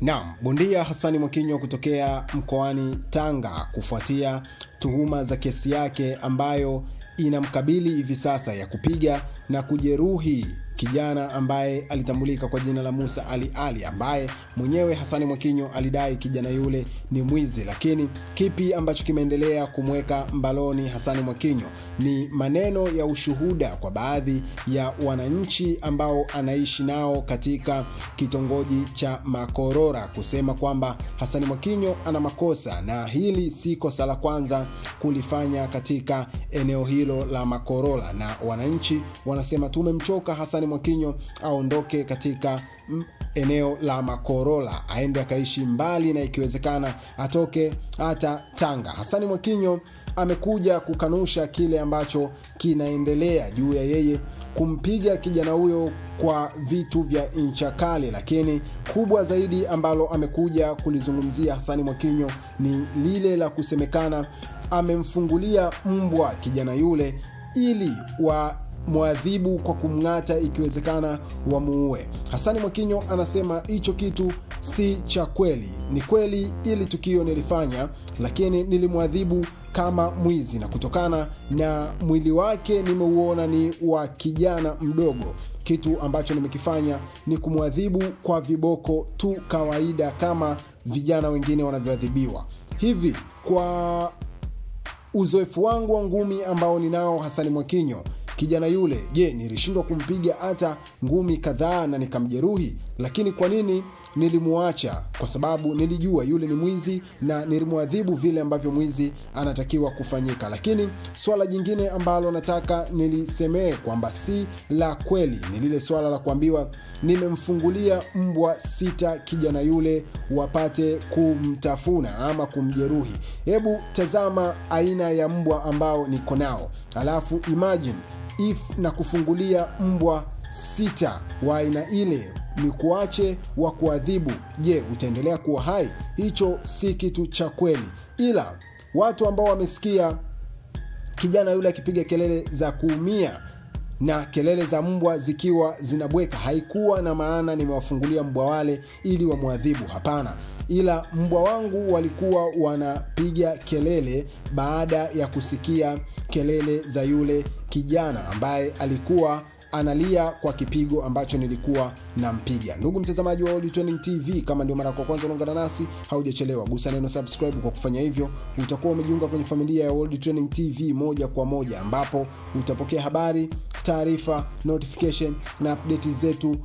Naam, bondia Hassan Mwakinyo kutokea mkoani Tanga kufuatia tuhuma za kesi yake ambayo inamkabili hivi sasa ya kupiga na kujeruhi kijana ambaye alitambulika kwa jina la Musa Ali ambaye mwenyewe Hassan Mwakinyo alidai kijana yule ni mwizi. Lakini kipi ambacho kimeendelea kumweka mbaloni Hassan Mwakinyo ni maneno ya ushuhuda kwa baadhi ya wananchi ambao anaishi nao katika kitongoji cha Makorora kusema kwamba Hassan Mwakinyo ana makosa, na hili si kosa la kwanza kulifanya katika eneo hilo la Makorora, na wananchi wanasema tumemchoka Hassan Mwakinyo aondoke katika eneo la Makorora, aende akaishi mbali na ikiwezekana atoke hata Tanga. Hassan Mwakinyo amekuja kukanusha kile ambacho kinaendelea juu ya yeye kumpiga kijana huyo kwa vitu vya ncha kali, lakini kubwa zaidi ambalo amekuja kulizungumzia Hassan Mwakinyo ni lile la kusemekana amemfungulia mbwa kijana yule ili muadhibu kwa kumngata ikiwezekana wamuue. Hassan Mwakinyo anasema hicho kitu si cha kweli. Ni kweli ili tukio nilifanya, lakini nilimuadhibu kama mwizi, na kutokana na mwili wake nimeuona ni wa kijana mdogo. Kitu ambacho nimekifanya ni kumuadhibu kwa viboko tu kawaida kama vijana wengine wanavyoadhibiwa. Hivi kwa uzoefu wangu wa ngumi ambao ninao Hassan Mwakinyo, kijana yule, je, nilishindwa kumpiga hata ngumi kadhaa na nikamjeruhi? Lakini kwa nini nilimuacha? Kwa sababu nilijua yule ni mwizi na nilimuadhibu vile ambavyo mwizi anatakiwa kufanyika. Lakini swala jingine ambalo nataka nilisemee kwamba si la kweli ni lile swala la kuambiwa nimemfungulia mbwa 6 kijana yule wapate kumtafuna ama kumjeruhi. Hebu tazama aina ya mbwa ambao niko nao, alafu imagine if na kufungulia mbwa 6 wa aina ile ni kuache wa kuadhibu, je, utaendelea kuwa hai? Hicho si kitu cha kweli. Ila watu ambao wamesikia kijana yule akipiga kelele za kuumia na kelele za mbwa zikiwa zinabweka, haikuwa na maana nimewafungulia mbwa wale ili wamuadhibu, hapana. Ila mbwa wangu walikuwa wanapiga kelele baada ya kusikia kelele za yule kijana ambaye alikuwa analia kwa kipigo ambacho nilikuwa nampiga. Ndugu mtazamaji wa World Trending TV, kama ndio mara kwa kwanza unaungana nasi, haujachelewa, gusa neno subscribe. Kwa kufanya hivyo utakuwa umejiunga kwenye familia ya World Trending TV moja kwa moja, ambapo utapokea habari, taarifa, notification na update zetu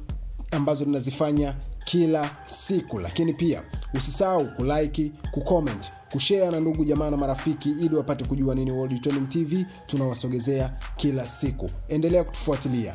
ambazo tunazifanya kila siku. Lakini pia usisahau kulike, kucomment, kushare na ndugu jamaa na marafiki ili wapate kujua nini World Trending TV tunawasogezea kila siku. Endelea kutufuatilia.